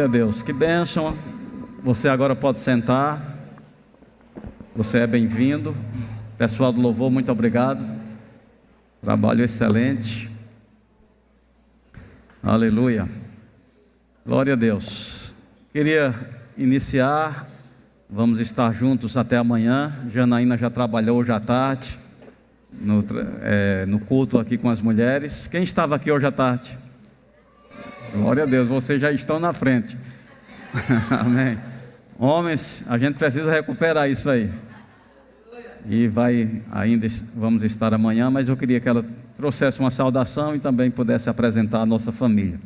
Glória a Deus, que bênção. Você agora pode sentar. Você é bem-vindo. Pessoal do louvor, muito obrigado. Trabalho excelente. Aleluia. Glória a Deus. Queria iniciar. Vamos estar juntos até amanhã. Janaína já trabalhou hoje à tarde no culto aqui com as mulheres. Quem estava aqui hoje à tarde? Glória a Deus, vocês já estão na frente. Amém. Homens, a gente precisa recuperar isso aí. E vamos estar amanhã, mas eu queria que ela trouxesse uma saudação e também pudesse apresentar a nossa família.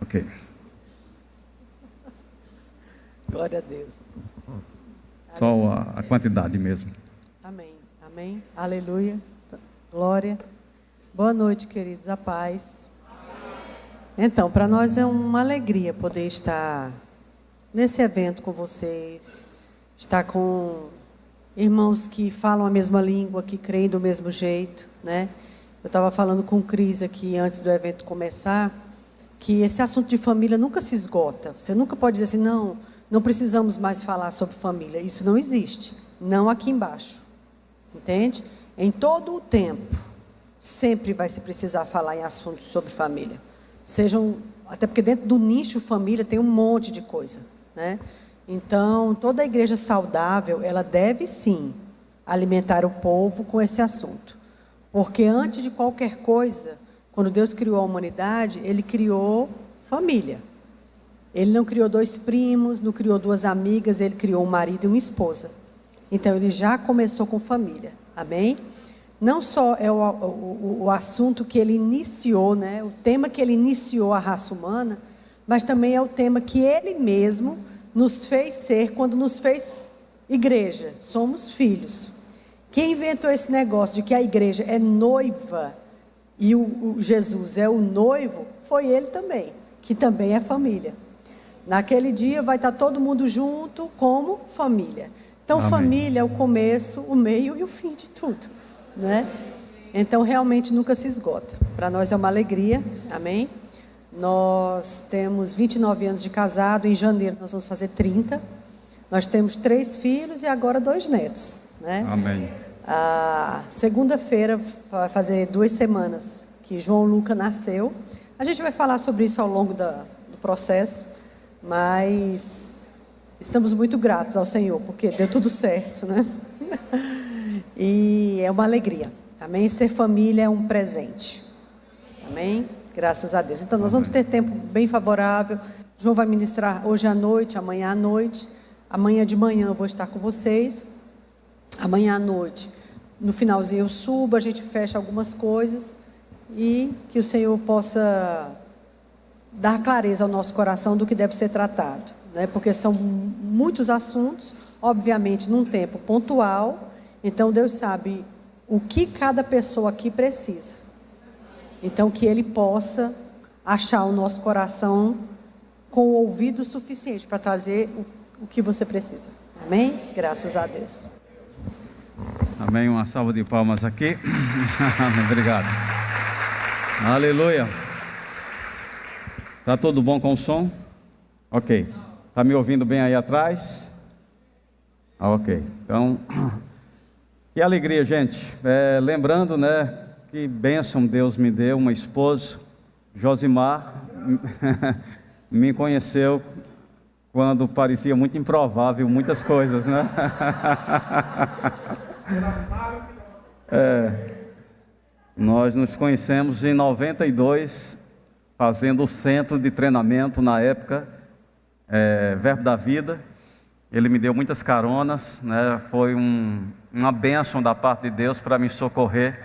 Ok. Glória a Deus. Só a quantidade mesmo. Amém. Amém. Aleluia. Glória. Boa noite, queridos. A paz. Então, para nós é uma alegria poder estar nesse evento com vocês, estar com irmãos que falam a mesma língua, que creem do mesmo jeito, né? Eu estava falando com o Cris aqui antes do evento começar, que esse assunto de família nunca se esgota. Você nunca pode dizer assim, não precisamos mais falar sobre família. Isso não existe, não aqui embaixo, entende? Em todo o tempo, sempre vai se precisar falar em assuntos sobre família. Até porque dentro do nicho família tem um monte de coisa, né? Então, toda a igreja saudável, ela deve sim alimentar o povo com esse assunto. Porque antes de qualquer coisa, quando Deus criou a humanidade, Ele criou família. Ele não criou dois primos, não criou duas amigas, Ele criou um marido e uma esposa. Então, Ele já começou com família. Amém? Não só é o assunto que Ele iniciou, né? O tema que Ele iniciou a raça humana, mas também é o tema que Ele mesmo nos fez ser quando nos fez igreja. Somos filhos. Quem inventou esse negócio de que a igreja é noiva e o Jesus é o noivo, foi Ele também, que também é família. Naquele dia vai estar todo mundo junto como família. Então, amém. Família é o começo, o meio e o fim de tudo, né? Então, realmente nunca se esgota. Para nós é uma alegria, amém? Nós temos 29 anos de casado, em janeiro nós vamos fazer 30. Nós temos 3 filhos e agora 2 netos, né? Amém. Segunda-feira vai fazer 2 semanas que João Luca nasceu. A gente vai falar sobre isso ao longo do processo, mas estamos muito gratos ao Senhor, porque deu tudo certo, né? E é uma alegria, amém? Ser família é um presente, amém? Graças a Deus. Então nós vamos ter tempo bem favorável. João vai ministrar hoje à noite, amanhã à noite. Amanhã de manhã eu vou estar com vocês. Amanhã à noite, no finalzinho eu subo, a gente fecha algumas coisas e que o Senhor possa dar clareza ao nosso coração do que deve ser tratado, né? Porque são muitos assuntos, obviamente num tempo pontual. Então Deus sabe o que cada pessoa aqui precisa. Então que Ele possa achar o nosso coração com o ouvido suficiente para trazer o que você precisa. Amém? Graças a Deus. Amém, uma salva de palmas aqui. Obrigado. Aleluia. Tá tudo bom com o som? Ok. Tá me ouvindo bem aí atrás? Ok. Então, que alegria, gente. Lembrando, né, que bênção Deus me deu, uma esposa. Josimar me conheceu quando parecia muito improvável muitas coisas, né? Nós nos conhecemos em 92, fazendo o centro de treinamento na época, Verbo da Vida. Ele me deu muitas caronas, né? Foi uma bênção da parte de Deus para me socorrer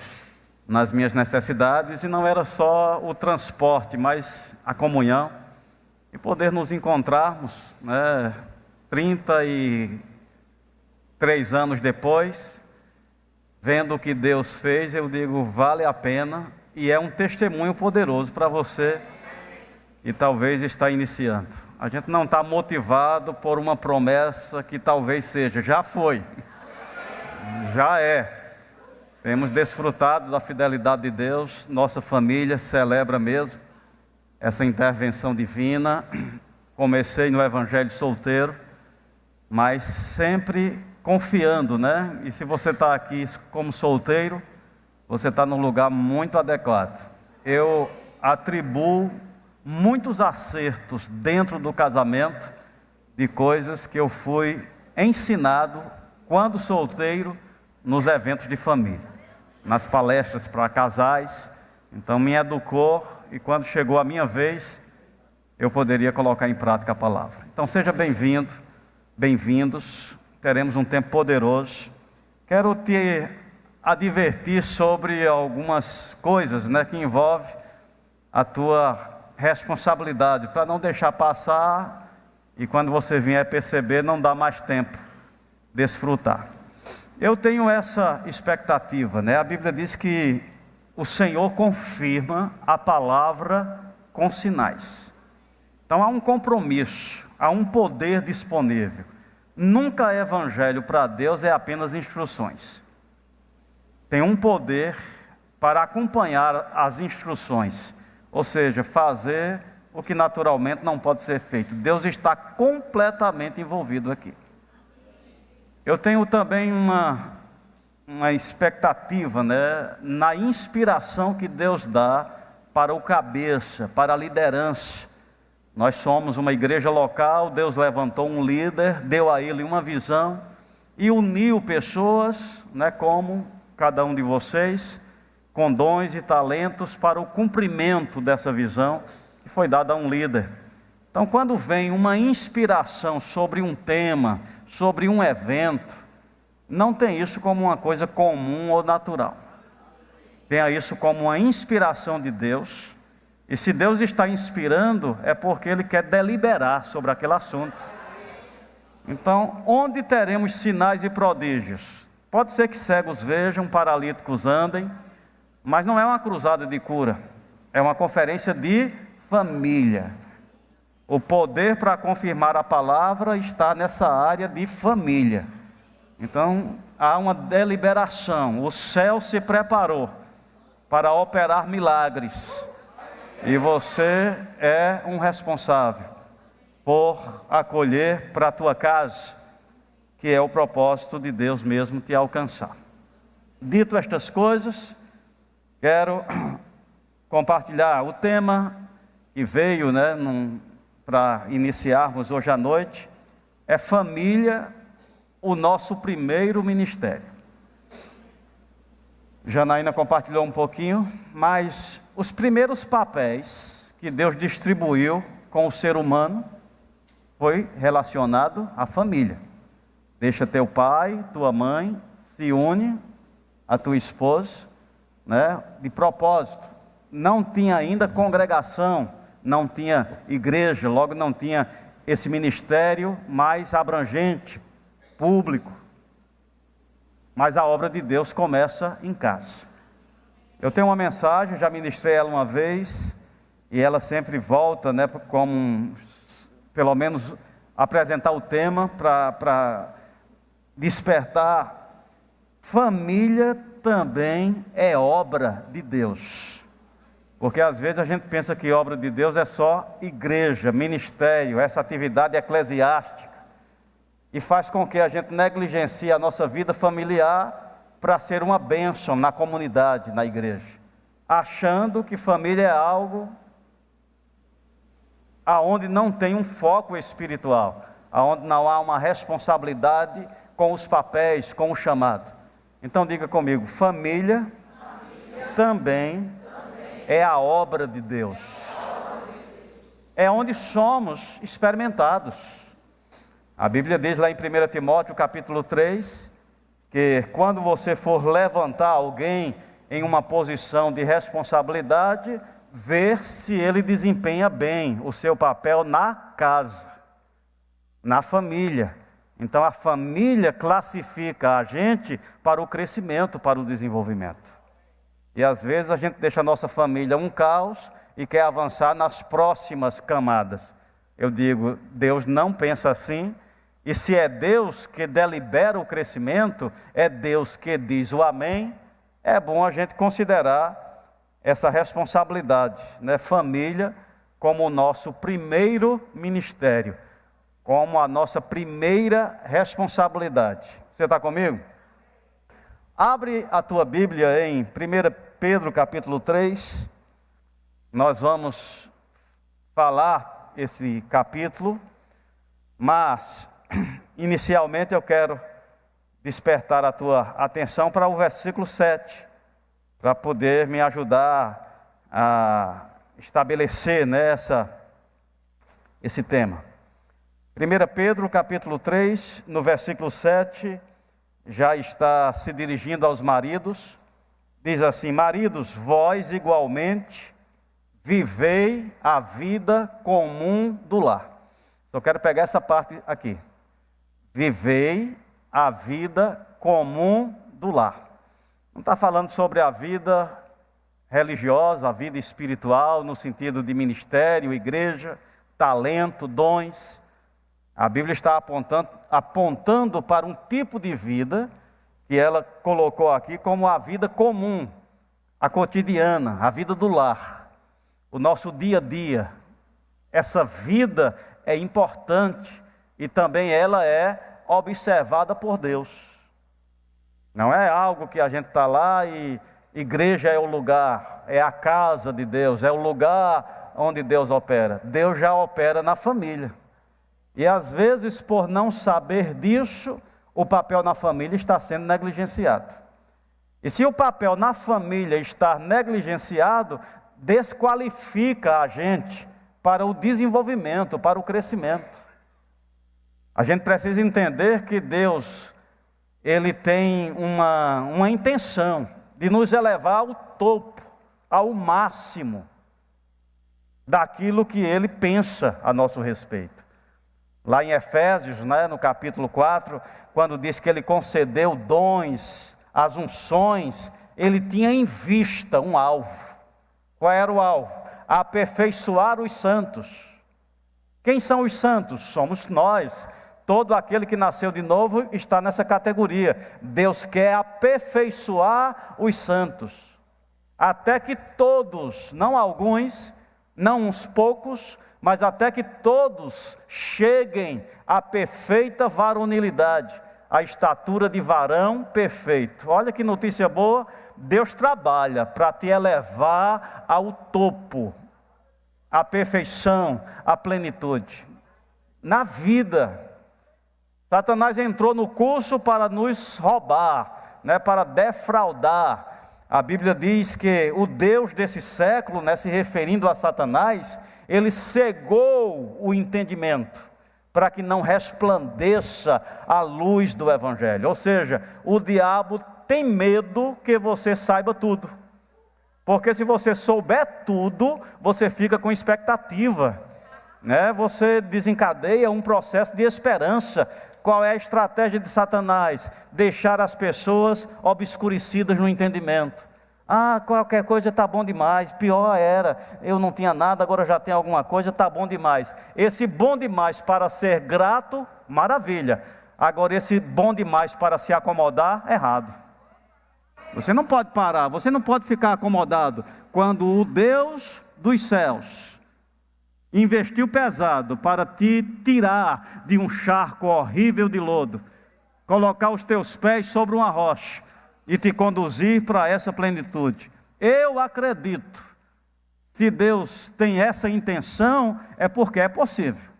nas minhas necessidades, e não era só o transporte, mas a comunhão e poder nos encontrarmos, né? 33 anos depois, vendo o que Deus fez, eu digo, vale a pena, e é um testemunho poderoso para você que talvez está iniciando. A gente não está motivado por uma promessa que talvez seja, já foi, já é. Temos desfrutado da fidelidade de Deus, nossa família celebra mesmo essa intervenção divina. Comecei no Evangelho solteiro, mas sempre confiando, né? E se você está aqui como solteiro, você está num lugar muito adequado. Eu atribuo muitos acertos dentro do casamento de coisas que eu fui ensinado quando solteiro nos eventos de família, nas palestras para casais. Então me educou e quando chegou a minha vez, eu poderia colocar em prática a palavra. Então seja bem-vindo, bem-vindos, teremos um tempo poderoso. Quero te advertir sobre algumas coisas, né, que envolvem a tua responsabilidade, para não deixar passar e quando você vier perceber, não dá mais tempo de desfrutar. Eu tenho essa expectativa, né? A Bíblia diz que o Senhor confirma a palavra com sinais. Então há um compromisso, há um poder disponível. Nunca evangelho para Deus é apenas instruções. Tem um poder para acompanhar as instruções, ou seja, fazer o que naturalmente não pode ser feito. Deus está completamente envolvido aqui. Eu tenho também uma expectativa, né, na inspiração que Deus dá para o cabeça, para a liderança. Nós somos uma igreja local, Deus levantou um líder, deu a ele uma visão e uniu pessoas, né, como cada um de vocês, com dons e talentos para o cumprimento dessa visão que foi dada a um líder. Então, quando vem uma inspiração sobre um tema, sobre um evento, não tem isso como uma coisa comum ou natural. Tenha isso como uma inspiração de Deus. E se Deus está inspirando, é porque Ele quer deliberar sobre aquele assunto. Então, onde teremos sinais e prodígios? Pode ser que cegos vejam, paralíticos andem, mas não é uma cruzada de cura, é uma conferência de família. O poder para confirmar a palavra está nessa área de família. Então, há uma deliberação, o céu se preparou para operar milagres, e você é um responsável por acolher para a tua casa, que é o propósito de Deus mesmo te alcançar. Dito estas coisas, quero compartilhar o tema que veio, né, para iniciarmos hoje à noite, é família, o nosso primeiro ministério. Janaína compartilhou um pouquinho, mas os primeiros papéis que Deus distribuiu com o ser humano foi relacionado à família. Deixa teu pai, tua mãe, se une a tua esposa, né, de propósito. Não tinha ainda congregação, não tinha igreja, logo não tinha esse ministério mais abrangente, público. Mas a obra de Deus começa em casa. Eu tenho uma mensagem, já ministrei ela uma vez, e ela sempre volta, né, como pelo menos apresentar o tema para despertar. Família também é obra de Deus. Porque às vezes a gente pensa que obra de Deus é só igreja, ministério, essa atividade eclesiástica. E faz com que a gente negligencie a nossa vida familiar para ser uma bênção na comunidade, na igreja. Achando que família é algo aonde não tem um foco espiritual, aonde não há uma responsabilidade com os papéis, com o chamado. Então diga comigo, família também é a obra de Deus. É onde somos experimentados. A Bíblia diz lá em 1 Timóteo capítulo 3, que quando você for levantar alguém em uma posição de responsabilidade, ver se ele desempenha bem o seu papel na casa, na família. Então a família classifica a gente para o crescimento, para o desenvolvimento. E às vezes a gente deixa a nossa família um caos e quer avançar nas próximas camadas. Eu digo, Deus não pensa assim. E se é Deus que delibera o crescimento, é Deus que diz o amém é bom a gente considerar essa responsabilidade, né? Família como o nosso primeiro ministério, como a nossa primeira responsabilidade. Você está comigo? Abre a tua Bíblia em 1 Pedro capítulo 3, nós vamos falar esse capítulo, mas inicialmente eu quero despertar a tua atenção para o versículo 7, para poder me ajudar a estabelecer esse tema. 1 Pedro capítulo 3, no versículo 7, já está se dirigindo aos maridos, diz assim: maridos, vós igualmente vivei a vida comum do lar. Só quero pegar essa parte aqui. Vivei a vida comum do lar. Não está falando sobre a vida religiosa, a vida espiritual, no sentido de ministério, igreja, talento, dons. A Bíblia está apontando para um tipo de vida que ela colocou aqui como a vida comum, a cotidiana, a vida do lar, o nosso dia a dia. Essa vida é importante e também ela é observada por Deus. Não é algo que a gente está lá e igreja é o lugar, é a casa de Deus, é o lugar onde Deus opera. Deus já opera na família. E às vezes, por não saber disso, o papel na família está sendo negligenciado. E se o papel na família está negligenciado, desqualifica a gente para o desenvolvimento, para o crescimento. A gente precisa entender que Deus, Ele tem uma intenção de nos elevar ao topo, ao máximo daquilo que Ele pensa a nosso respeito. Lá em Efésios, no capítulo 4, quando diz que Ele concedeu dons, as unções, Ele tinha em vista um alvo. Qual era o alvo? Aperfeiçoar os santos. Quem são os santos? Somos nós. Todo aquele que nasceu de novo está nessa categoria. Deus quer aperfeiçoar os santos, até que todos, não alguns, não uns poucos, mas até que todos cheguem à perfeita varonilidade, à estatura de varão perfeito. Olha que notícia boa, Deus trabalha para te elevar ao topo, à perfeição, à plenitude. Na vida, Satanás entrou no curso para nos roubar, para defraudar. A Bíblia diz que o Deus desse século, se referindo a Satanás, ele cegou o entendimento, para que não resplandeça a luz do Evangelho. Ou seja, o diabo tem medo que você saiba tudo. Porque se você souber tudo, você fica com expectativa, Você desencadeia um processo de esperança. Qual é a estratégia de Satanás? Deixar as pessoas obscurecidas no entendimento. Qualquer coisa está bom demais, pior era, eu não tinha nada, agora já tenho alguma coisa, está bom demais. Esse bom demais para ser grato, maravilha. Agora esse bom demais para se acomodar, errado. Você não pode parar, você não pode ficar acomodado. Quando o Deus dos céus investiu pesado para te tirar de um charco horrível de lodo, colocar os teus pés sobre uma rocha e te conduzir para essa plenitude. Eu acredito, se Deus tem essa intenção, é porque é possível.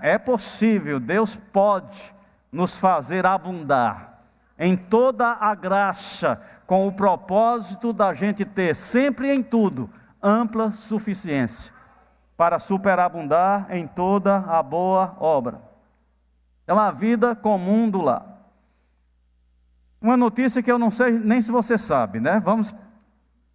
É possível, Deus pode nos fazer abundar em toda a graça, com o propósito da gente ter sempre em tudo ampla suficiência, para superabundar em toda a boa obra. É uma vida comum do lar. Uma notícia que eu não sei nem se você sabe, Vamos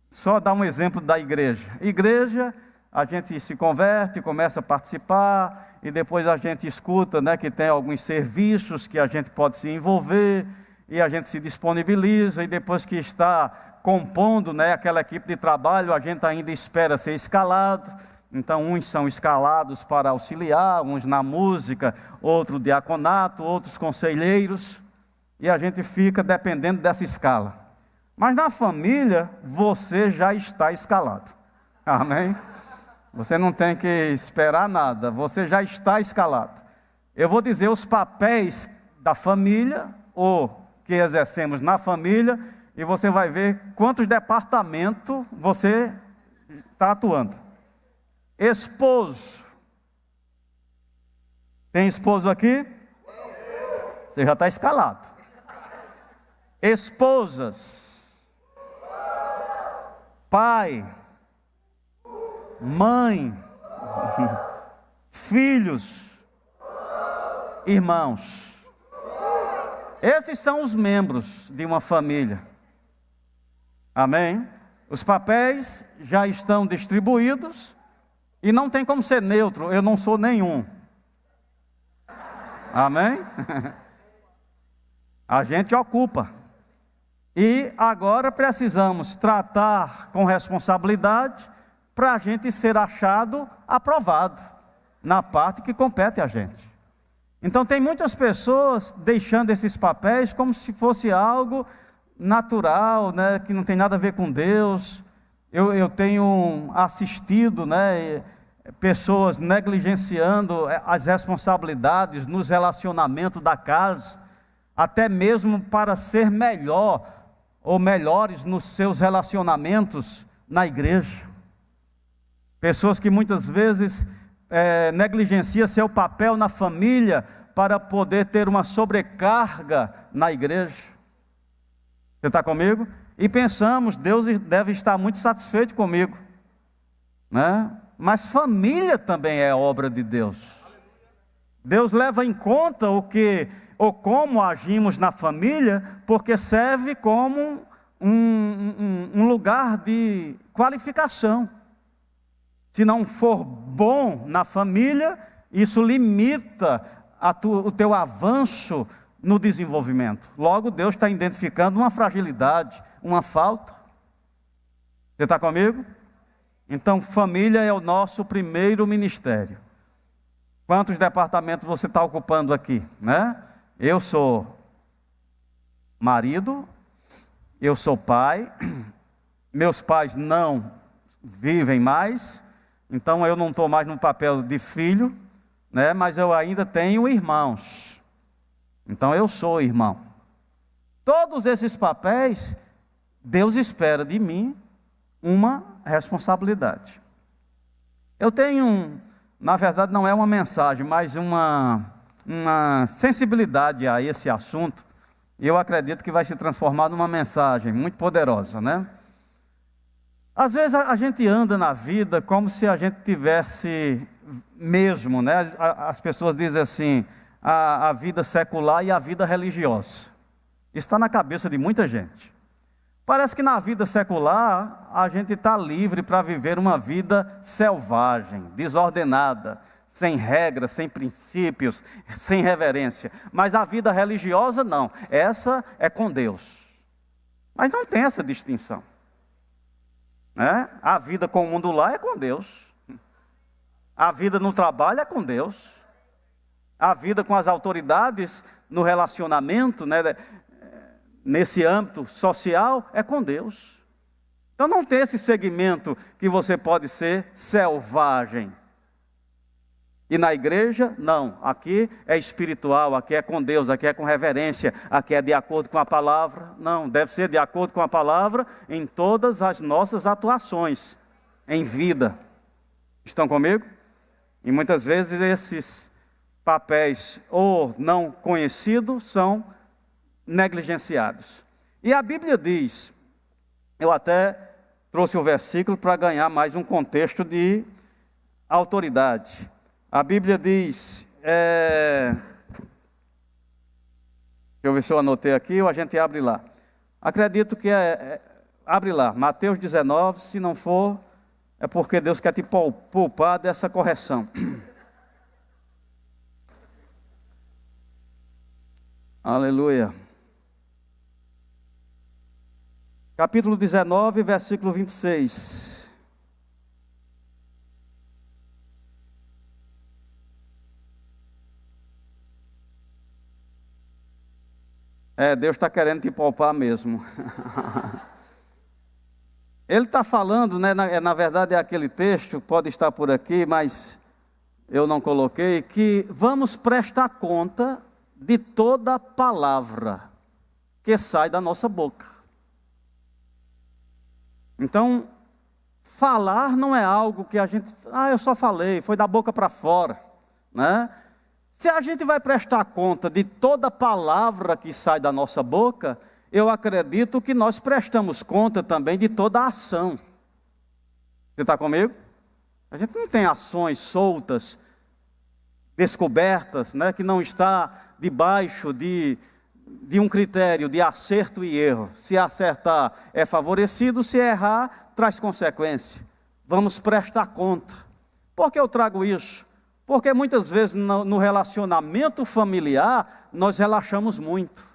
só dar um exemplo da igreja. Igreja, a gente se converte, começa a participar, e depois a gente escuta, que tem alguns serviços que a gente pode se envolver, e a gente se disponibiliza, e depois que está compondo, aquela equipe de trabalho, a gente ainda espera ser escalado. Então, uns são escalados para auxiliar, uns na música, outro diaconato, outros conselheiros, e a gente fica dependendo dessa escala. Mas na família, você já está escalado. Amém? Você não tem que esperar nada, você já está escalado. Eu vou dizer os papéis da família, ou que exercemos na família, e você vai ver quantos departamentos você está atuando. Esposo. Tem esposo aqui? Você já está escalado. Esposas. Pai. Mãe. Filhos. Irmãos. Esses são os membros de uma família. Amém? Os papéis já estão distribuídos e não tem como ser neutro, eu não sou nenhum. Amém? A gente ocupa. E agora precisamos tratar com responsabilidade para a gente ser achado aprovado na parte que compete a gente. Então tem muitas pessoas deixando esses papéis como se fosse algo natural, né, que não tem nada a ver com Deus. Eu tenho assistido, né, pessoas negligenciando as responsabilidades nos relacionamentos da casa, até mesmo para ser melhor ou melhores nos seus relacionamentos na igreja. Pessoas que muitas vezes negligenciam seu papel na família para poder ter uma sobrecarga na igreja. Você está comigo? E pensamos, Deus deve estar muito satisfeito comigo, né? Mas família também é obra de Deus. Deus leva em conta o que ou como agimos na família, porque serve como um lugar de qualificação. Se não for bom na família, isso limita o teu avanço no desenvolvimento. Logo, Deus está identificando uma fragilidade, uma falta. Você está comigo? Então, família é o nosso primeiro ministério. Quantos departamentos você está ocupando aqui, né? Eu sou marido, eu sou pai, meus pais não vivem mais, então eu não estou mais no papel de filho, né? Mas eu ainda tenho irmãos. Então eu sou irmão. Todos esses papéis, Deus espera de mim uma responsabilidade. Eu tenho, na verdade não é uma mensagem, mas uma sensibilidade a esse assunto. E eu acredito que vai se transformar numa mensagem muito poderosa, né? Às vezes a gente anda na vida como se a gente tivesse mesmo, né? As pessoas dizem assim, a vida secular e a vida religiosa. Isso está na cabeça de muita gente. Parece que na vida secular a gente está livre para viver uma vida selvagem, desordenada, sem regras, sem princípios, sem reverência. Mas a vida religiosa não, essa é com Deus. Mas não tem essa distinção, né? A vida com o mundo lá é com Deus. A vida no trabalho é com Deus. A vida com as autoridades no relacionamento, né, nesse âmbito social, é com Deus. Então não tem esse segmento que você pode ser selvagem. E na igreja, não. Aqui é espiritual, aqui é com Deus, aqui é com reverência, aqui é de acordo com a palavra. Não, deve ser de acordo com a palavra em todas as nossas atuações, em vida. Estão comigo? E muitas vezes esses papéis ou não conhecidos são negligenciados. E a Bíblia diz, eu até trouxe o versículo para ganhar mais um contexto de autoridade. A Bíblia diz, deixa eu ver se eu anotei aqui ou a gente abre lá. Acredito que abre lá, Mateus 19, se não for, é porque Deus quer te poupar dessa correção. Aleluia. Capítulo 19, versículo 26. Deus está querendo te poupar mesmo. Ele está falando, né, na verdade é aquele texto, pode estar por aqui, mas eu não coloquei, que vamos prestar conta de toda palavra que sai da nossa boca. Então, falar não é algo que a gente, eu só falei, foi da boca para fora, né? Se a gente vai prestar conta de toda palavra que sai da nossa boca, eu acredito que nós prestamos conta também de toda a ação. Você está comigo? A gente não tem ações soltas, descobertas, né, que não está debaixo de um critério de acerto e erro. Se acertar é favorecido, se errar traz consequência. Vamos prestar conta. Por que eu trago isso? Porque muitas vezes no relacionamento familiar nós relaxamos muito.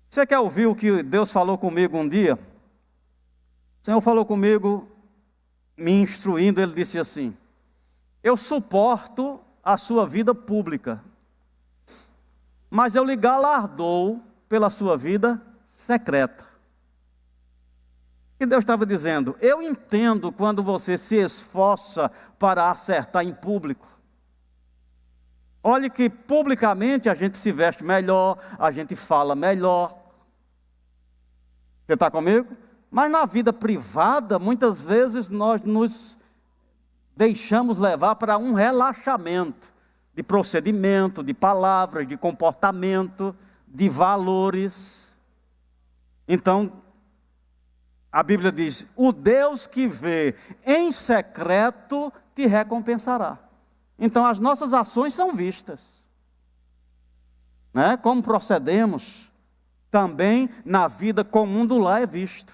Você quer ouvir o que Deus falou comigo um dia? O Senhor falou comigo, me instruindo, Ele disse assim: eu suporto a sua vida pública, mas eu lhe galardoo pela sua vida secreta. E Deus estava dizendo: eu entendo quando você se esforça para acertar em público. Olhe que publicamente a gente se veste melhor, a gente fala melhor. Você está comigo? Mas na vida privada, muitas vezes nós nos deixamos levar para um relaxamento de procedimento, de palavras, de comportamento, de valores. Então, a Bíblia diz: o Deus que vê em secreto te recompensará. Então as nossas ações são vistas, né? Como procedemos também na vida comum do lar é visto.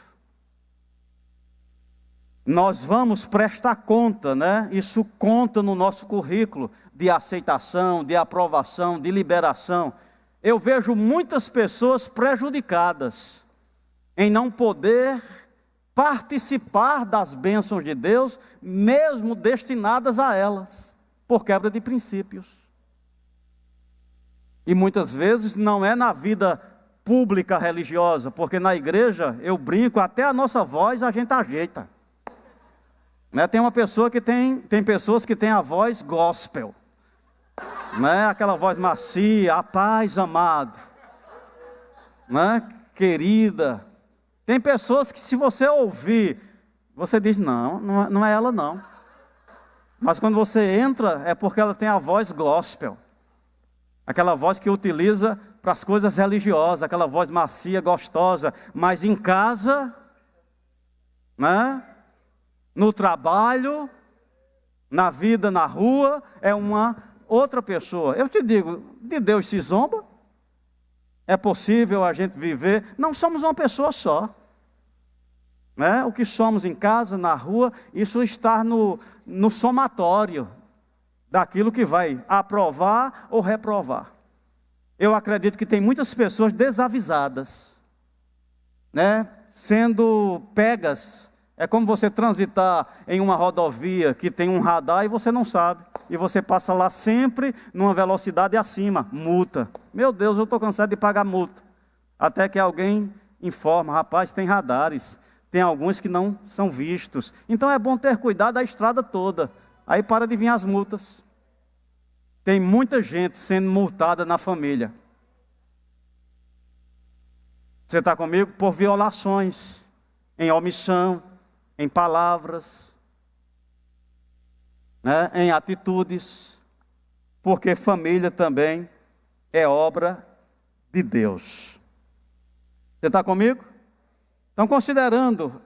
Nós vamos prestar conta, né? Isso conta no nosso currículo de aceitação, de aprovação, de liberação. Eu vejo muitas pessoas prejudicadas em não poder participar das bênçãos de Deus, mesmo destinadas a elas, por quebra de princípios. E muitas vezes não é na vida pública religiosa, porque na igreja, eu brinco, até a nossa voz a gente ajeita. Né? Tem pessoas que têm a voz gospel, né? Aquela voz macia, a paz, amado, né? Querida. Tem pessoas que, se você ouvir, você diz: não é ela não. Mas quando você entra, é porque ela tem a voz gospel, aquela voz que utiliza para as coisas religiosas, aquela voz macia, gostosa. Mas em casa, né? No trabalho, na vida, na rua, é uma outra pessoa. Eu te digo, de Deus se zomba? É possível a gente viver? Não somos uma pessoa só, né? O que somos em casa, na rua, isso está no somatório daquilo que vai aprovar ou reprovar. Eu acredito que tem muitas pessoas desavisadas, né? Sendo pegas. É como você transitar em uma rodovia que tem um radar e você não sabe. E você passa lá sempre numa velocidade acima, multa. Meu Deus, eu estou cansado de pagar multa. Até que alguém informa: rapaz, tem radares. Tem alguns que não são vistos. Então é bom ter cuidado da estrada toda. Aí para de vir as multas. Tem muita gente sendo multada na família. Você está comigo? Por violações, em omissão, em palavras, né? Em atitudes. Porque família também é obra de Deus. Você está comigo? Então, considerando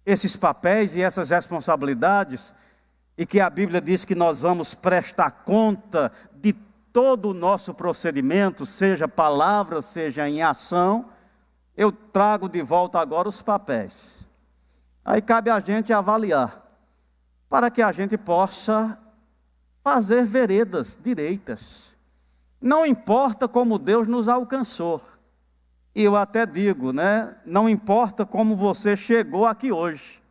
esses papéis e essas responsabilidades, e que a Bíblia diz que nós vamos prestar conta de todo o nosso procedimento, seja palavra, seja em ação, eu trago de volta agora os papéis. Aí cabe a gente avaliar, para que a gente possa fazer veredas direitas. Não importa como Deus nos alcançou. E eu até digo, né? Não importa como você chegou aqui hoje.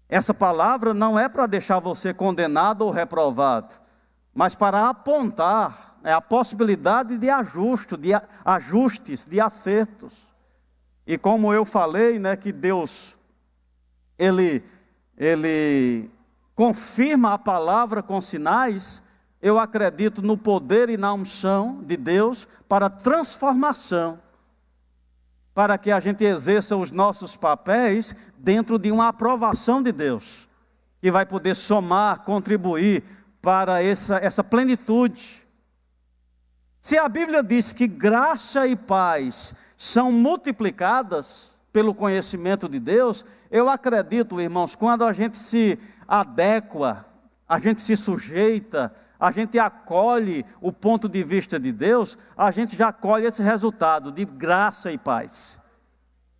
Essa palavra não é para deixar você condenado ou reprovado, mas para apontar a possibilidade de ajuste, de ajustes, de acertos. E como eu falei, né, que Deus, Ele confirma a palavra com sinais, eu acredito no poder e na unção de Deus para transformação, para que a gente exerça os nossos papéis dentro de uma aprovação de Deus, que vai poder somar, contribuir para essa plenitude. Se a Bíblia diz que graça e paz são multiplicadas pelo conhecimento de Deus, eu acredito, irmãos, quando a gente se adequa, a gente se sujeita, a gente acolhe o ponto de vista de Deus, a gente já colhe esse resultado de graça e paz.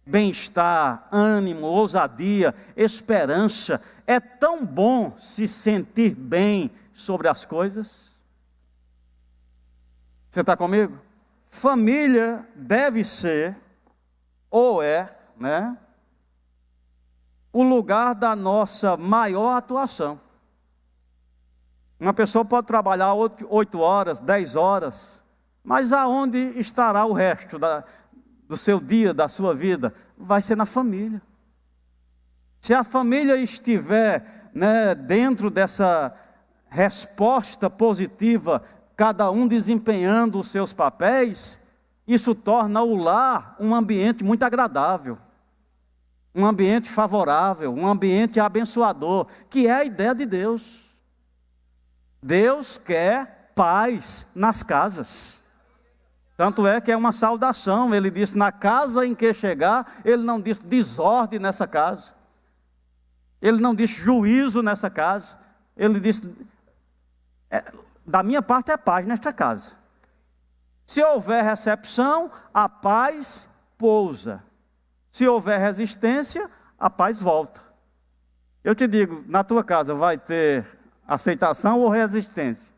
Bem-estar, ânimo, ousadia, esperança. É tão bom se sentir bem sobre as coisas. Você está comigo? Família deve ser, ou é, né, o lugar da nossa maior atuação. Uma pessoa pode trabalhar 8 horas, 10 horas, mas aonde estará o resto do seu dia, da sua vida? Vai ser na família. Se a família estiver, né, dentro dessa resposta positiva, cada um desempenhando os seus papéis, isso torna o lar um ambiente muito agradável, um ambiente favorável, um ambiente abençoador, que é a ideia de Deus. Deus quer paz nas casas. Tanto é que é uma saudação. Ele disse: na casa em que chegar, ele não disse desordem nessa casa. Ele não disse juízo nessa casa. Ele disse: da minha parte é paz nesta casa. Se houver recepção, a paz pousa. Se houver resistência, a paz volta. Eu te digo, na tua casa vai ter aceitação ou resistência?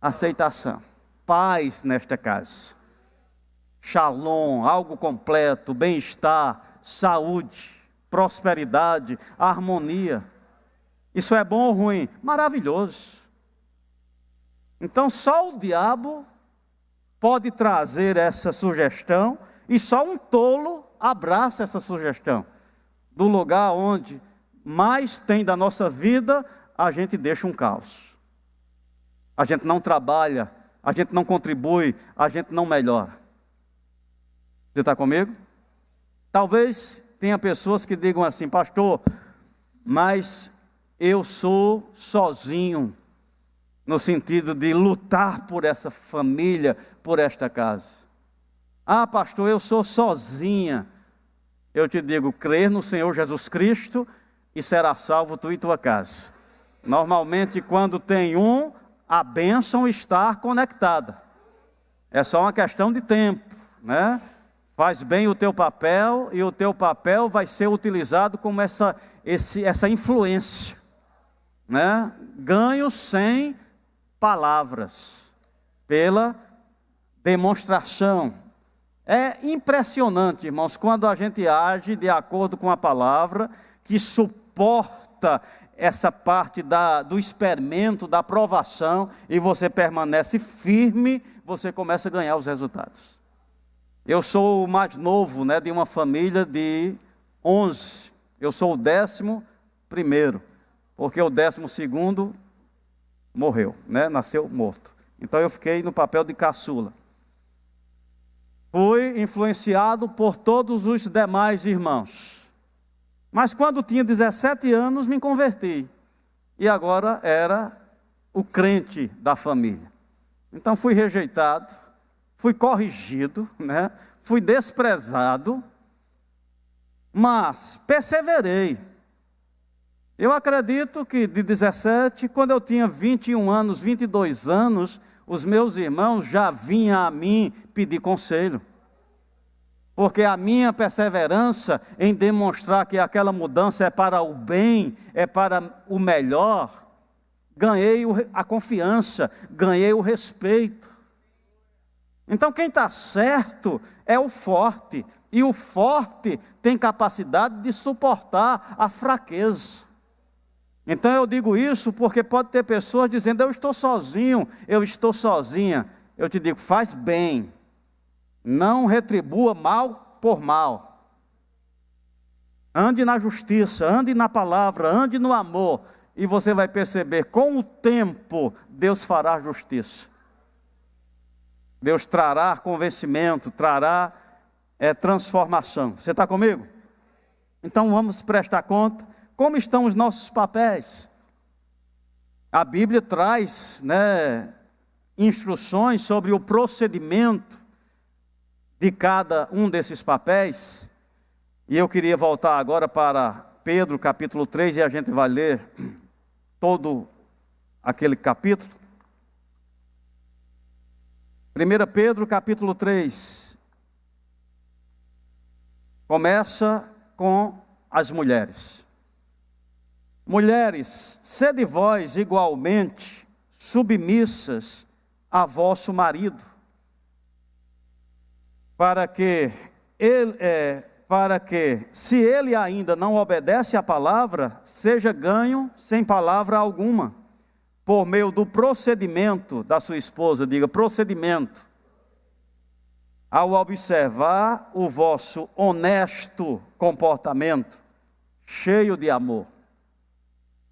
Aceitação. Paz nesta casa. Shalom, algo completo, bem-estar, saúde, prosperidade, harmonia. Isso é bom ou ruim? Maravilhoso. Então só o diabo pode trazer essa sugestão, e só um tolo abraça essa sugestão. Do lugar onde mais tem da nossa vida, a gente deixa um caos. A gente não trabalha, a gente não contribui, a gente não melhora. Você está comigo? Talvez tenha pessoas que digam assim: pastor, mas eu sou sozinho, no sentido de lutar por essa família, por esta casa. Ah, pastor, eu sou sozinha. Eu te digo, crer no Senhor Jesus Cristo e será salvo tu e tua casa. Normalmente, quando tem um, a bênção está conectada. É só uma questão de tempo, né? Faz bem o teu papel, e o teu papel vai ser utilizado como essa influência, né? Ganho sem palavras, pela demonstração. É impressionante, irmãos, quando a gente age de acordo com a palavra, que suporta essa parte do experimento, da provação, e você permanece firme, você começa a ganhar os resultados. Eu sou o mais novo, né, de uma família de 11. Eu sou o 11º, porque o 12º morreu, né, nasceu morto. Então eu fiquei no papel de caçula. Fui influenciado por todos os demais irmãos. Mas quando tinha 17 anos, me converti. E agora era o crente da família. Então fui rejeitado, fui corrigido, né? Fui desprezado, mas perseverei. Eu acredito que de 17, quando eu tinha 21 anos, 22 anos, os meus irmãos já vinham a mim pedir conselho. Porque a minha perseverança em demonstrar que aquela mudança é para o bem, é para o melhor, ganhei a confiança, ganhei o respeito. Então quem está certo é o forte, e o forte tem capacidade de suportar a fraqueza. Então eu digo isso porque pode ter pessoas dizendo: eu estou sozinho, eu estou sozinha. Eu te digo, faz bem. Não retribua mal por mal. Ande na justiça, ande na palavra, ande no amor. E você vai perceber, com o tempo, Deus fará justiça. Deus trará convencimento, trará transformação. Você está comigo? Então vamos prestar conta. Como estão os nossos papéis? A Bíblia traz, instruções sobre o procedimento de cada um desses papéis. E eu queria voltar agora para Pedro, capítulo 3, e a gente vai ler todo aquele capítulo. 1 Pedro, capítulo 3. Começa com as mulheres. Mulheres, sede vós igualmente submissas a vosso marido, para que, se ele ainda não obedece à palavra, seja ganho sem palavra alguma, por meio do procedimento da sua esposa, diga procedimento, ao observar o vosso honesto comportamento, cheio de amor.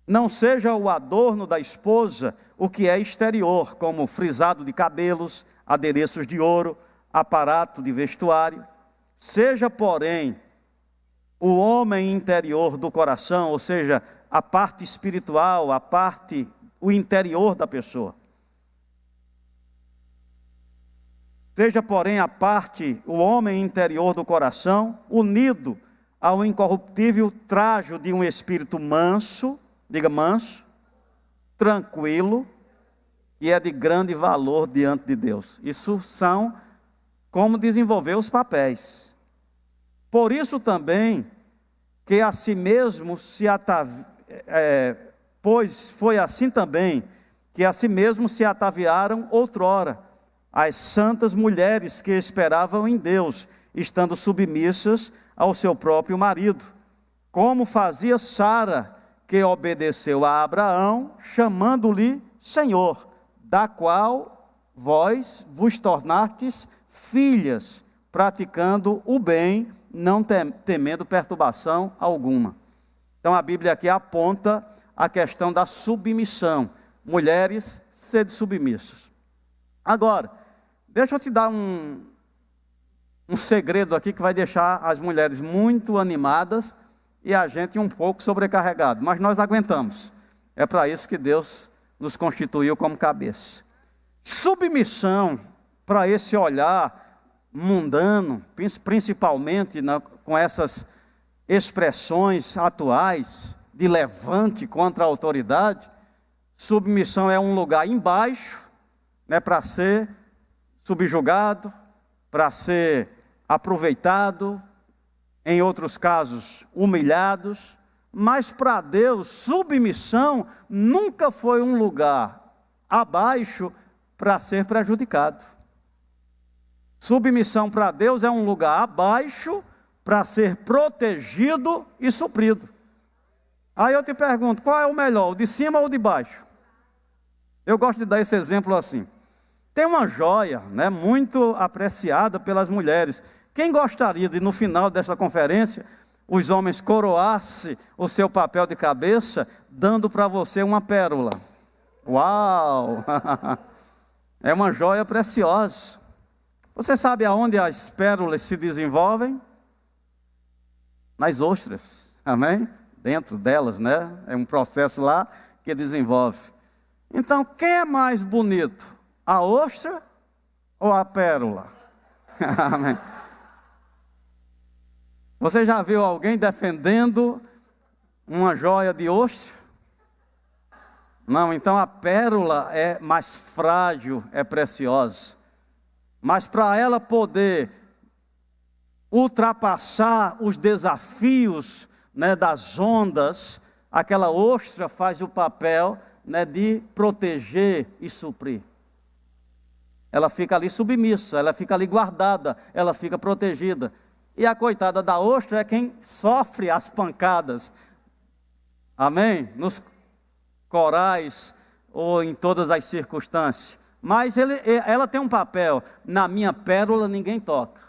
Não seja o adorno da esposa o que é exterior, como frisado de cabelos, adereços de ouro, aparato de vestuário. Seja, porém, o homem interior do coração, ou seja, a parte espiritual, o interior da pessoa. Seja, porém, o homem interior do coração, unido ao incorruptível trajo de um espírito manso, diga manso, tranquilo, e é de grande valor diante de Deus. Isso são como desenvolver os papéis. Por isso também, que a si mesmo pois foi assim também, que a si mesmo se ataviaram outrora, as santas mulheres que esperavam em Deus, estando submissas ao seu próprio marido, como fazia Sara, que obedeceu a Abraão, chamando-lhe Senhor, da qual vós vos tornastes filhas, praticando o bem, não temendo perturbação alguma. Então a Bíblia aqui aponta a questão da submissão. Mulheres, sede submissas. Agora, deixa eu te dar um segredo aqui que vai deixar as mulheres muito animadas e a gente um pouco sobrecarregado, mas nós aguentamos. É para isso que Deus nos constituiu como cabeça. Submissão, para esse olhar mundano, principalmente com essas expressões atuais de levante contra a autoridade, submissão é um lugar embaixo, para ser subjugado, para ser aproveitado, em outros casos, humilhados, mas para Deus, submissão nunca foi um lugar abaixo para ser prejudicado. Submissão para Deus é um lugar abaixo para ser protegido e suprido. Aí eu te pergunto, qual é o melhor, o de cima ou o de baixo? Eu gosto de dar esse exemplo assim. Tem uma joia, muito apreciada pelas mulheres. Quem gostaria de, no final desta conferência, os homens coroassem o seu papel de cabeça, dando para você uma pérola? Uau! É uma joia preciosa. Você sabe aonde as pérolas se desenvolvem? Nas ostras, amém? Dentro delas, é um processo lá que desenvolve. Então, quem é mais bonito? A ostra ou a pérola? Amém. Você já viu alguém defendendo uma joia de ostra? Não, então a pérola é mais frágil, é preciosa. Mas para ela poder ultrapassar os desafios das ondas, aquela ostra faz o papel de proteger e suprir. Ela fica ali submissa, ela fica ali guardada, ela fica protegida. E a coitada da ostra é quem sofre as pancadas. Amém? Nos corais ou em todas as circunstâncias. Mas ela tem um papel. Na minha pérola ninguém toca.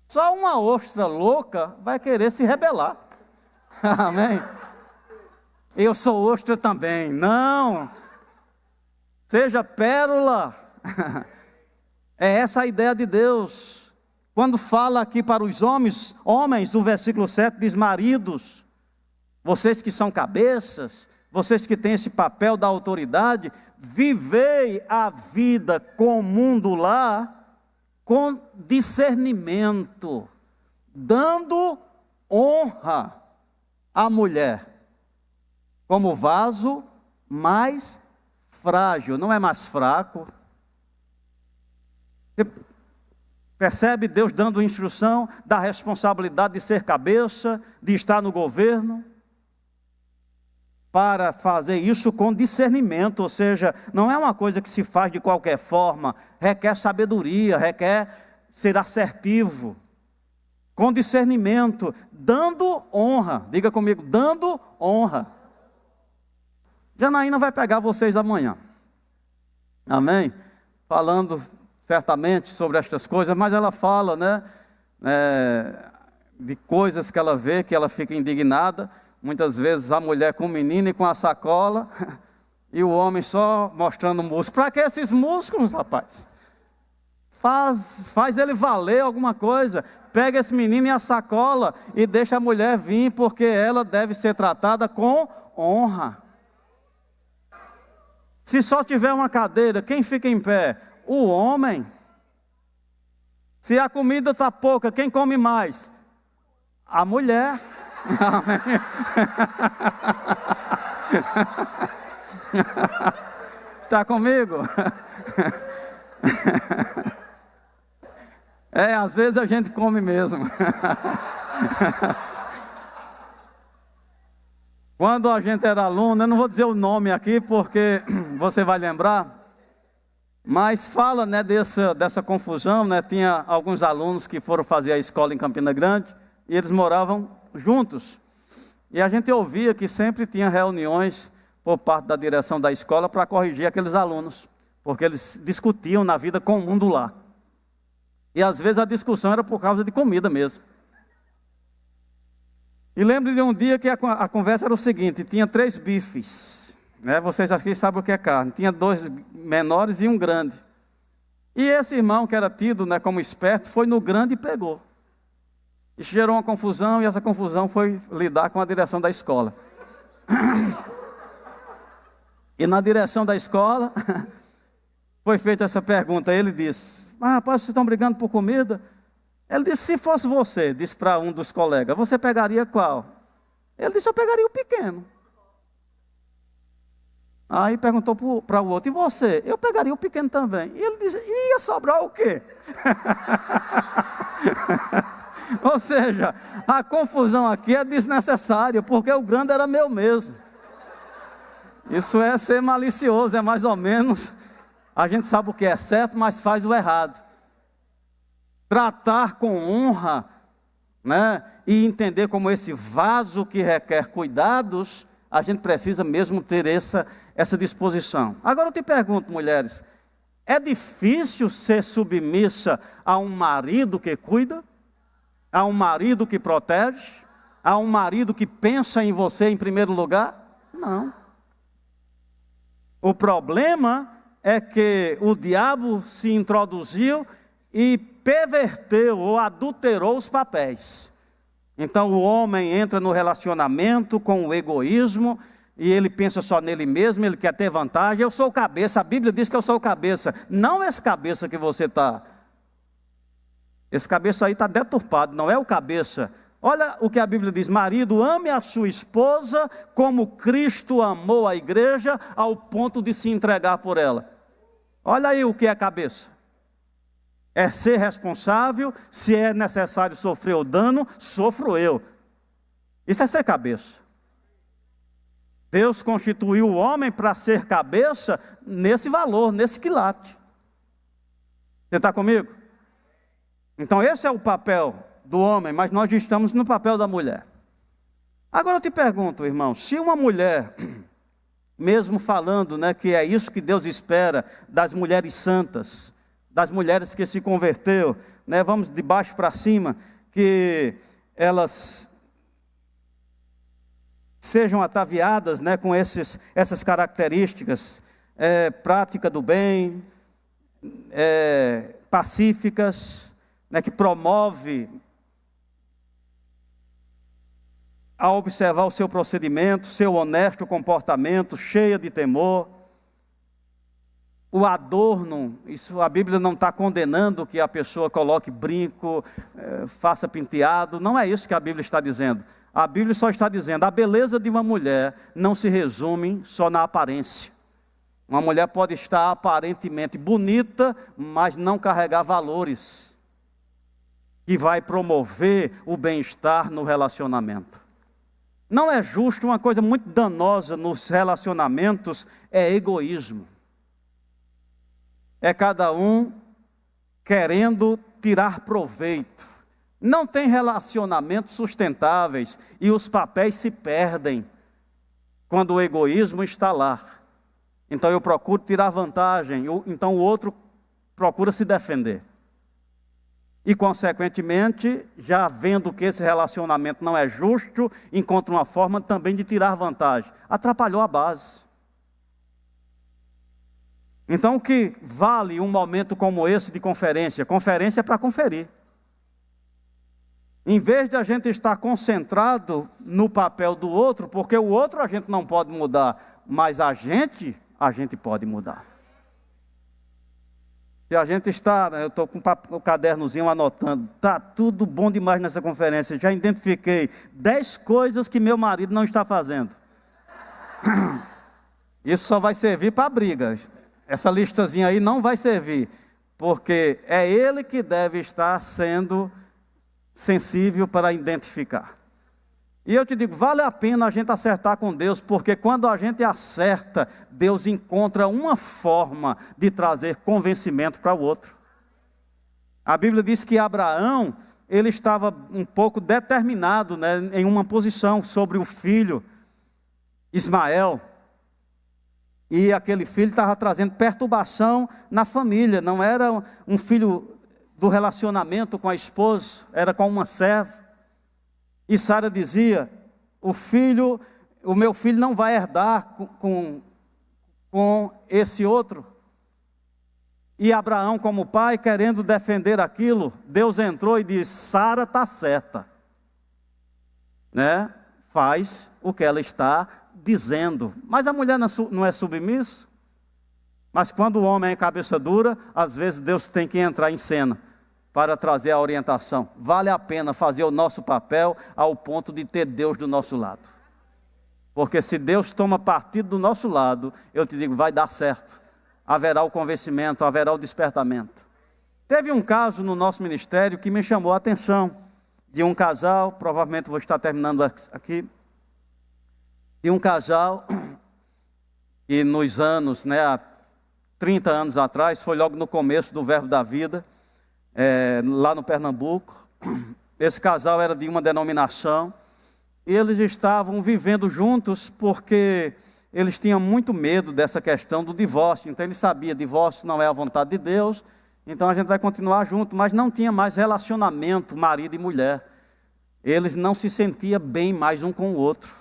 Só uma ostra louca vai querer se rebelar. Amém? Eu sou ostra também. Não. Seja pérola. É essa a ideia de Deus. Quando fala aqui para os homens, o versículo 7 diz: maridos, vocês que são cabeças, vocês que têm esse papel da autoridade, vivei a vida comum do lar com discernimento, dando honra à mulher como vaso mais frágil, não é mais fraco. Você percebe Deus dando instrução da responsabilidade de ser cabeça, de estar no governo, para fazer isso com discernimento, ou seja, não é uma coisa que se faz de qualquer forma, requer sabedoria, requer ser assertivo, com discernimento, dando honra. Diga comigo, dando honra. Janaína vai pegar vocês amanhã, amém? Falando certamente sobre estas coisas, mas ela fala, de coisas que ela vê, que ela fica indignada. Muitas vezes a mulher com o menino e com a sacola, e o homem só mostrando músculo. Para que esses músculos, rapaz? Faz ele valer alguma coisa. Pega esse menino e a sacola e deixa a mulher vir, porque ela deve ser tratada com honra. Se só tiver uma cadeira, quem fica em pé? O homem. Se a comida está pouca, quem come mais? A mulher. Está comigo? Às vezes a gente come mesmo. Quando a gente era aluno, eu não vou dizer o nome aqui porque você vai lembrar, mas fala, dessa confusão, tinha alguns alunos que foram fazer a escola em Campina Grande e eles moravam juntos. E a gente ouvia que sempre tinha reuniões por parte da direção da escola para corrigir aqueles alunos, porque eles discutiam na vida comum do lar. E às vezes a discussão era por causa de comida mesmo. E lembro de um dia que a conversa era o seguinte: tinha 3 bifes, vocês aqui sabem o que é carne. Tinha 2 menores e um grande. E esse irmão que era tido como esperto, foi no grande e pegou. Isso gerou uma confusão, e essa confusão foi lidar com a direção da escola. E na direção da escola, foi feita essa pergunta. Ele disse: rapaz, vocês estão brigando por comida? Ele disse: se fosse você, disse para um dos colegas, você pegaria qual? Ele disse: eu pegaria o pequeno. Aí perguntou para o outro: e você? Eu pegaria o pequeno também. E ele disse: e ia sobrar o quê? Ou seja, a confusão aqui é desnecessária, porque o grande era meu mesmo. Isso é ser malicioso, é mais ou menos, a gente sabe o que é certo, mas faz o errado. Tratar com honra, e entender como esse vaso que requer cuidados, a gente precisa mesmo ter essa disposição. Agora eu te pergunto, mulheres, é difícil ser submissa a um marido que cuida? A um marido que protege? A um marido que pensa em você em primeiro lugar? Não. O problema é que o diabo se introduziu e perverteu ou adulterou os papéis. Então o homem entra no relacionamento com o egoísmo e ele pensa só nele mesmo, ele quer ter vantagem. Eu sou o cabeça, a Bíblia diz que eu sou o cabeça. Não esse cabeça que você está. Esse cabeça aí está deturpado, não é o cabeça. Olha o que a Bíblia diz: marido, ame a sua esposa como Cristo amou a igreja, ao ponto de se entregar por ela. Olha aí o que é cabeça. É ser responsável, se é necessário sofrer o dano, sofro eu. Isso é ser cabeça. Deus constituiu o homem para ser cabeça nesse valor, nesse quilate. Você está comigo? Então esse é o papel do homem, mas nós estamos no papel da mulher. Agora eu te pergunto, irmão, se uma mulher, mesmo falando que é isso que Deus espera das mulheres santas, das mulheres que se converteu, né, vamos de baixo para cima, que elas sejam ataviadas, né, com essas características, prática do bem, pacíficas, né, que promove a observar o seu procedimento, seu honesto comportamento, cheia de temor. O adorno, isso a Bíblia não está condenando que a pessoa coloque brinco, faça penteado, não é isso que a Bíblia está dizendo. A Bíblia só está dizendo, a beleza de uma mulher não se resume só na aparência. Uma mulher pode estar aparentemente bonita, mas não carregar valores que vai promover o bem-estar no relacionamento. Não é justo, uma coisa muito danosa nos relacionamentos é egoísmo. É cada um querendo tirar proveito. Não tem relacionamentos sustentáveis e os papéis se perdem quando o egoísmo está lá. Então eu procuro tirar vantagem, então o outro procura se defender. E, consequentemente, já vendo que esse relacionamento não é justo, encontra uma forma também de tirar vantagem. Atrapalhou a base. Então, o que vale um momento como esse de conferência? Conferência é para conferir. Em vez de a gente estar concentrado no papel do outro, porque o outro a gente não pode mudar, mas a gente pode mudar. Se a gente está, eu estou com o cadernozinho anotando, está tudo bom demais nessa conferência, já identifiquei 10 coisas que meu marido não está fazendo. Isso só vai servir para brigas. Essa listazinha aí não vai servir, porque é ele que deve estar sendo sensível para identificar. E eu te digo, vale a pena a gente acertar com Deus, porque quando a gente acerta, Deus encontra uma forma de trazer convencimento para o outro. A Bíblia diz que Abraão, ele estava um pouco determinado, né, em uma posição sobre o filho Ismael. E aquele filho estava trazendo perturbação na família, não era um filho do relacionamento com a esposa, era com uma serva. E Sara dizia, o meu filho não vai herdar com esse outro. E Abraão, como pai, querendo defender aquilo, Deus entrou e disse, Sara está certa, né? Faz o que ela está dizendo. Mas a mulher não é submissa. Mas quando o homem é cabeça dura, às vezes Deus tem que entrar em cena para trazer a orientação. Vale a pena fazer o nosso papel ao ponto de ter Deus do nosso lado. Porque se Deus toma partido do nosso lado, eu te digo, vai dar certo. Haverá o convencimento, haverá o despertamento. Teve um caso no nosso ministério que me chamou a atenção, de um casal, provavelmente vou estar terminando aqui, de um casal que nos anos, né, há 30 anos atrás, foi logo no começo do Verbo da Vida, lá no Pernambuco. Esse casal era de uma denominação, e eles estavam vivendo juntos porque eles tinham muito medo dessa questão do divórcio. Então eles sabiam, divórcio não é a vontade de Deus, então a gente vai continuar junto, mas não tinha mais relacionamento marido e mulher. Eles não se sentiam bem mais um com o outro.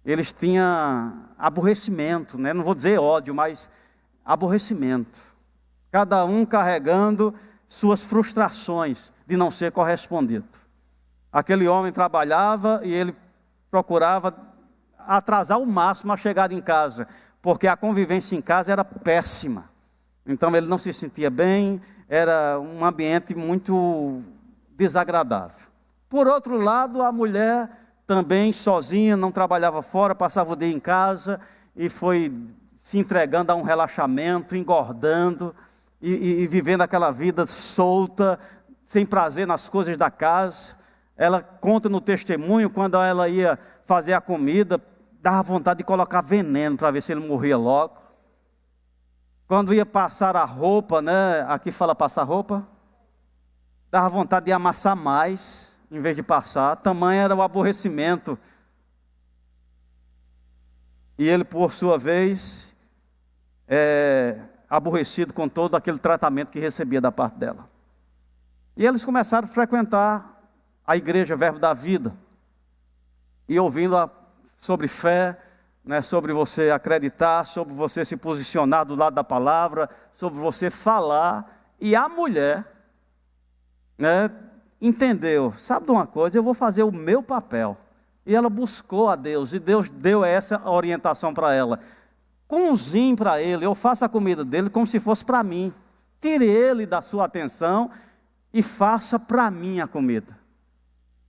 Eles tinham aborrecimento, né? Não vou dizer ódio, mas aborrecimento. Cada um carregando suas frustrações de não ser correspondido. Aquele homem trabalhava e ele procurava atrasar ao máximo a chegada em casa, porque a convivência em casa era péssima. Então ele não se sentia bem, era um ambiente muito desagradável. Por outro lado, a mulher também sozinha, não trabalhava fora, passava o dia em casa e foi se entregando a um relaxamento, engordando e vivendo aquela vida solta, sem prazer nas coisas da casa. Ela conta no testemunho, quando ela ia fazer a comida, dava vontade de colocar veneno para ver se ele morria logo. Quando ia passar a roupa, né? Aqui fala passar roupa, dava vontade de amassar mais, em vez de passar. Tamanho era o aborrecimento. E ele, por sua vez, aborrecido com todo aquele tratamento que recebia da parte dela. E eles começaram a frequentar a igreja Verbo da Vida. E ouvindo sobre fé, né, sobre você acreditar, sobre você se posicionar do lado da palavra, sobre você falar. E a mulher, né, entendeu, sabe de uma coisa, eu vou fazer o meu papel. E ela buscou a Deus, e Deus deu essa orientação para ela. Cozinhe para ele, eu faço a comida dele como se fosse para mim. Tire ele da sua atenção e faça para mim a comida.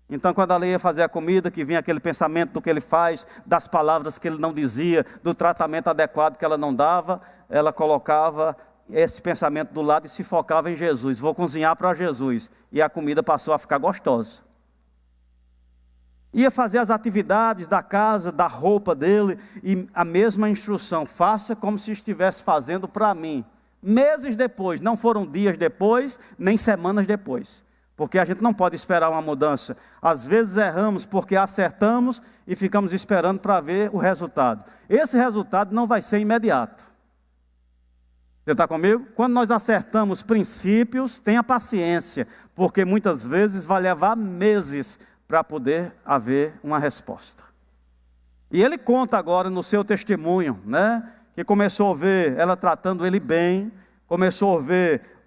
Então, quando ela ia fazer a comida, que vinha aquele pensamento do que ele faz, das palavras que ele não dizia, do tratamento adequado que ela não dava, ela colocava esse pensamento do lado e se focava em Jesus. Vou cozinhar para Jesus. E a comida passou a ficar gostosa. Ia fazer as atividades da casa, da roupa dele, e a mesma instrução, faça como se estivesse fazendo para mim. Meses depois, não foram dias depois, nem semanas depois. Porque a gente não pode esperar uma mudança. Às vezes erramos porque acertamos e ficamos esperando para ver o resultado. Esse resultado não vai ser imediato. Você está comigo? Quando nós acertamos princípios, tenha paciência, porque muitas vezes vai levar meses para poder haver uma resposta. E ele conta agora no seu testemunho, né, que começou a ver ela tratando ele bem, começou a ver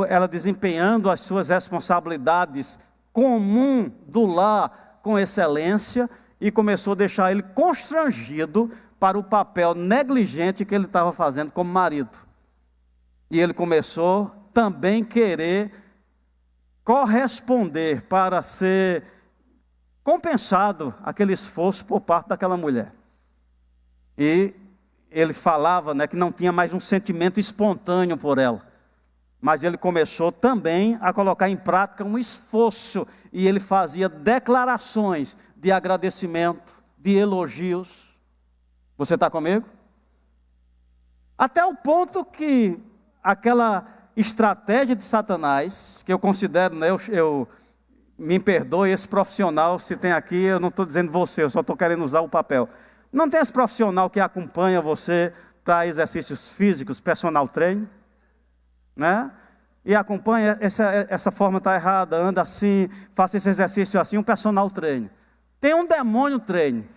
ela desempenhando as suas responsabilidades comum do lar com excelência, e começou a deixar ele constrangido para o papel negligente que ele estava fazendo como marido. E ele começou também querer corresponder para ser compensado aquele esforço por parte daquela mulher. E ele falava, né, que não tinha mais um sentimento espontâneo por ela. Mas ele começou também a colocar em prática um esforço. E ele fazia declarações de agradecimento, de elogios. Você está comigo? Até o ponto que aquela estratégia de Satanás, que eu considero, né, eu me perdoe esse profissional, se tem aqui, eu não estou dizendo você, eu só estou querendo usar o papel. Não tem esse profissional que acompanha você para exercícios físicos, personal training, né? E acompanha, essa forma está errada, anda assim, faça esse exercício assim, um personal training. Tem um demônio training,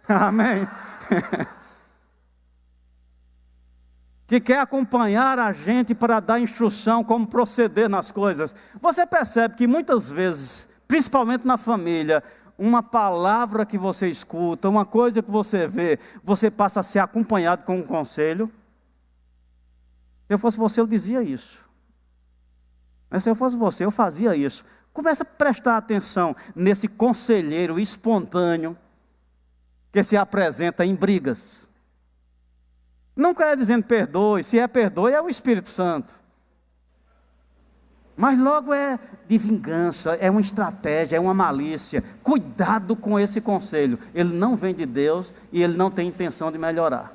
amém? Que quer acompanhar a gente para dar instrução como proceder nas coisas. Você percebe que muitas vezes, principalmente na família, uma palavra que você escuta, uma coisa que você vê, você passa a ser acompanhado com um conselho. Se eu fosse você, eu dizia isso. Mas se eu fosse você, eu fazia isso. Começa a prestar atenção nesse conselheiro espontâneo que se apresenta em brigas. Não quer dizendo perdoe, se é perdoe é o Espírito Santo. Mas logo é de vingança, é uma estratégia, é uma malícia. Cuidado com esse conselho. Ele não vem de Deus e ele não tem intenção de melhorar.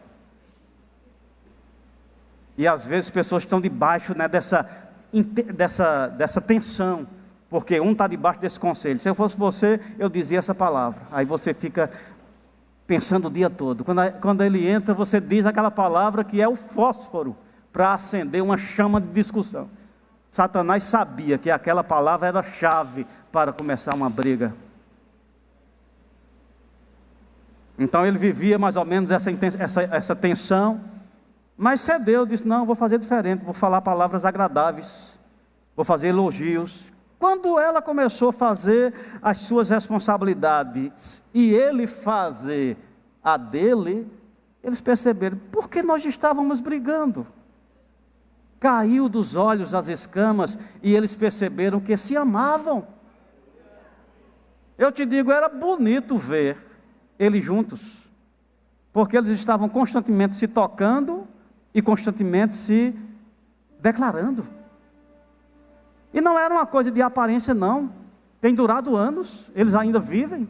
E às vezes pessoas estão debaixo, né, dessa tensão, porque um está debaixo desse conselho. Se eu fosse você, eu dizia essa palavra. Aí você fica pensando o dia todo. Quando ele entra, você diz aquela palavra que é o fósforo para acender uma chama de discussão. Satanás sabia que aquela palavra era a chave para começar uma briga. Então ele vivia mais ou menos essa tensão, mas cedeu, disse, não, vou fazer diferente, vou falar palavras agradáveis, vou fazer elogios. Quando ela começou a fazer as suas responsabilidades e ele fazer a dele, eles perceberam, por que nós estávamos brigando? Caiu dos olhos as escamas e eles perceberam que se amavam. Eu te digo, era bonito ver eles juntos, porque eles estavam constantemente se tocando e constantemente se declarando. E não era uma coisa de aparência, não. Tem durado anos, eles ainda vivem.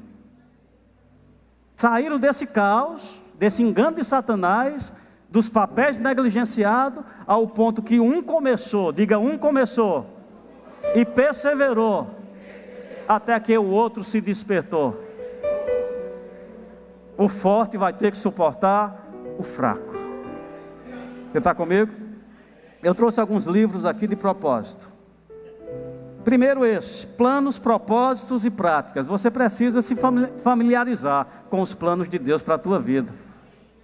Saíram desse caos, desse engano de Satanás, dos papéis negligenciados, ao ponto que um começou, diga, um começou, e perseverou, até que o outro se despertou. O forte vai ter que suportar o fraco. Você está comigo? Eu trouxe alguns livros aqui de propósito. Primeiro esse, planos, propósitos e práticas. Você precisa se familiarizar com os planos de Deus para a tua vida,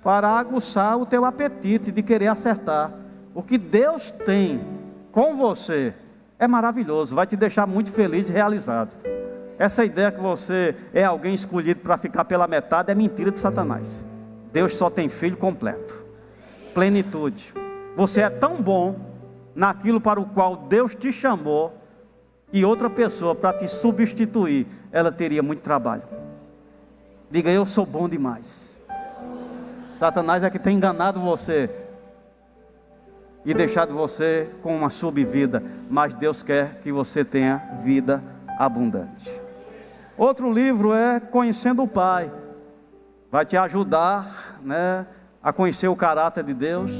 para aguçar o teu apetite de querer acertar. O que Deus tem com você é maravilhoso, vai te deixar muito feliz e realizado. Essa ideia que você é alguém escolhido para ficar pela metade é mentira de Satanás. Deus só tem filho completo, plenitude. Você é tão bom naquilo para o qual Deus te chamou, que outra pessoa para te substituir, ela teria muito trabalho. Diga: eu sou bom demais. Satanás é que tem enganado você e deixado você com uma subvida, mas Deus quer que você tenha vida abundante. Outro livro é Conhecendo o Pai. Vai te ajudar, a conhecer o caráter de Deus,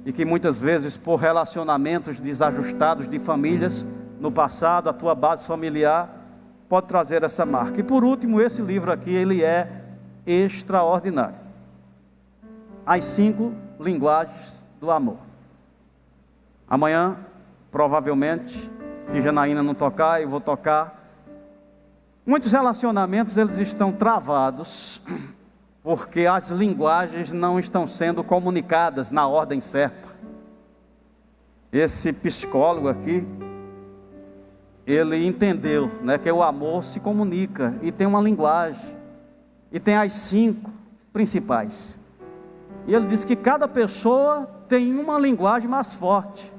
e que muitas vezes, por relacionamentos desajustados de famílias no passado, a tua base familiar pode trazer essa marca. E por último, esse livro aqui, ele é extraordinário. As 5 linguagens do amor. Amanhã, provavelmente, se Janaína não tocar, eu vou tocar. Muitos relacionamentos, eles estão travados porque as linguagens não estão sendo comunicadas na ordem certa. Esse psicólogo aqui, ele entendeu, que o amor se comunica e tem uma linguagem, e tem as 5 principais. E ele disse que cada pessoa tem uma linguagem mais forte.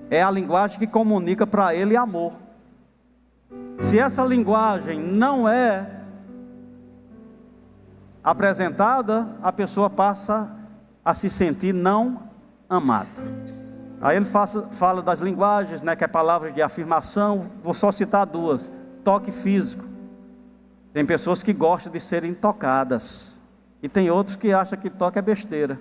É a linguagem que comunica para ele amor. Se essa linguagem não é apresentada, a pessoa passa a se sentir não amada. Aí ele fala das linguagens, que é palavras de afirmação. Vou só citar 2. Toque físico. Tem pessoas que gostam de serem tocadas, e tem outros que acham que toque é besteira.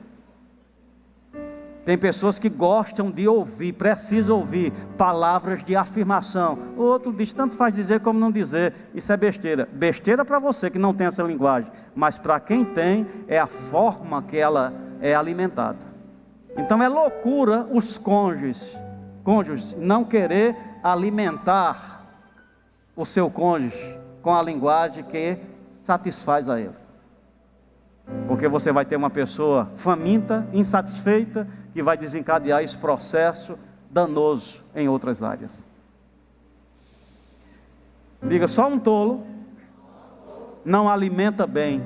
Tem pessoas que gostam de ouvir, precisam ouvir palavras de afirmação. O outro diz: tanto faz dizer como não dizer. Isso é besteira. Besteira para você que não tem essa linguagem, mas para quem tem, é a forma que ela é alimentada. Então é loucura os cônjuges não querer alimentar o seu cônjuge com a linguagem que satisfaz a ele. Porque você vai ter uma pessoa faminta, insatisfeita, que vai desencadear esse processo danoso em outras áreas. Diga: só um tolo não alimenta bem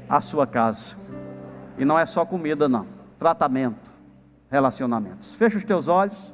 a sua casa. E não é só comida não, tratamento, relacionamentos. Fecha os teus olhos.